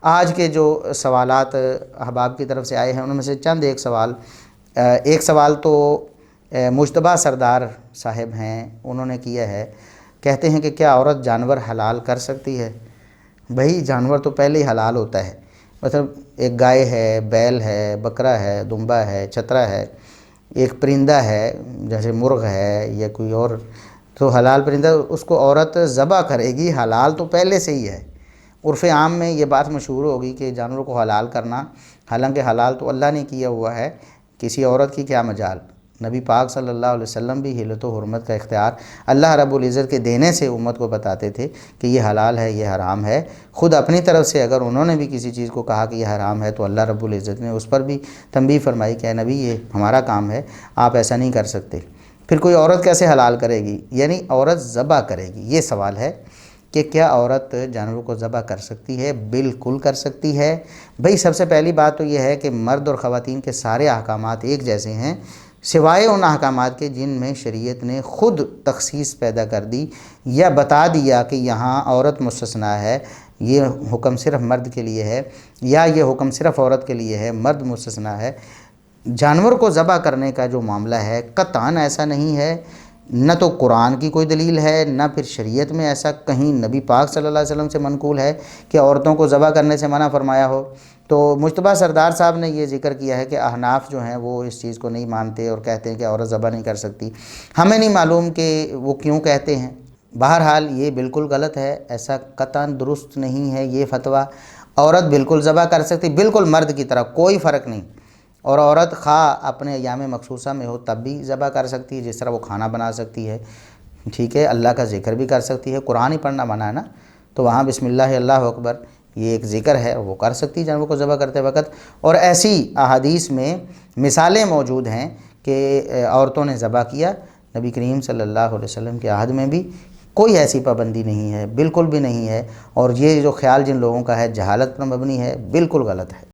آج کے جو سوالات احباب کی طرف سے آئے ہیں ان میں سے چند ایک سوال تو مجتبیٰ سردار صاحب ہیں، انہوں نے کیا ہے، کہتے ہیں کہ کیا عورت جانور حلال کر سکتی ہے؟ بھئی جانور تو پہلے ہی حلال ہوتا ہے، مطلب ایک گائے ہے، بیل ہے، بکرا ہے، دمبا ہے، چترا ہے، ایک پرندہ ہے جیسے مرغ ہے یا کوئی اور، تو حلال پرندہ اس کو عورت ذبح کرے گی، حلال تو پہلے سے ہی ہے۔ عرف عام میں یہ بات مشہور ہوگی کہ جانوروں کو حلال کرنا، حالانکہ حلال تو اللہ نے کیا ہوا ہے، کسی عورت کی کیا مجال۔ نبی پاک صلی اللہ علیہ وسلم بھی حلت و حرمت کا اختیار اللہ رب العزت کے دینے سے امت کو بتاتے تھے کہ یہ حلال ہے، یہ حرام ہے۔ خود اپنی طرف سے اگر انہوں نے بھی کسی چیز کو کہا کہ یہ حرام ہے تو اللہ رب العزت نے اس پر بھی تنبیہ فرمائی کہ اے نبی یہ ہمارا کام ہے، آپ ایسا نہیں کر سکتے۔ پھر کوئی عورت کیسے حلال کرے گی؟ یعنی عورت ذبح کرے گی۔ یہ سوال ہے کہ کیا عورت جانوروں کو ذبح کر سکتی ہے؟ بالکل کر سکتی ہے۔ بھئی سب سے پہلی بات تو یہ ہے کہ مرد اور خواتین کے سارے احکامات ایک جیسے ہیں، سوائے ان احکامات کے جن میں شریعت نے خود تخصیص پیدا کر دی یا بتا دیا کہ یہاں عورت مستثنیٰ ہے، یہ حکم صرف مرد کے لیے ہے، یا یہ حکم صرف عورت کے لیے ہے، مرد مستثنیٰ ہے۔ جانور کو ذبح کرنے کا جو معاملہ ہے قطعاً ایسا نہیں ہے، نہ تو قرآن کی کوئی دلیل ہے، نہ پھر شریعت میں ایسا کہیں نبی پاک صلی اللہ علیہ وسلم سے منقول ہے کہ عورتوں کو ذبح کرنے سے منع فرمایا ہو۔ تو مجتبیٰ سردار صاحب نے یہ ذکر کیا ہے کہ احناف جو ہیں وہ اس چیز کو نہیں مانتے اور کہتے ہیں کہ عورت ذبح نہیں کر سکتی۔ ہمیں نہیں معلوم کہ وہ کیوں کہتے ہیں، بہرحال یہ بالکل غلط ہے، ایسا قطعاً درست نہیں ہے یہ فتویٰ۔ عورت بالکل ذبح کر سکتی، بالکل مرد کی طرح، کوئی فرق نہیں۔ اور عورت خواہ اپنے ایام مخصوصہ میں ہو تب بھی ذبح کر سکتی ہے، جس طرح وہ کھانا بنا سکتی ہے، ٹھیک ہے، اللہ کا ذکر بھی کر سکتی ہے، قرآن ہی پڑھنا منع ہے نا، تو وہاں بسم اللہ اللہ اکبر یہ ایک ذکر ہے، وہ کر سکتی ہے جانوروں کو ذبح کرتے وقت۔ اور ایسی احادیث میں مثالیں موجود ہیں کہ عورتوں نے ذبح کیا، نبی کریم صلی اللہ علیہ وسلم کے عہد میں بھی کوئی ایسی پابندی نہیں ہے، بالکل بھی نہیں ہے۔ اور یہ جو خیال جن لوگوں کا ہے جہالت پر مبنی ہے، بالکل غلط ہے۔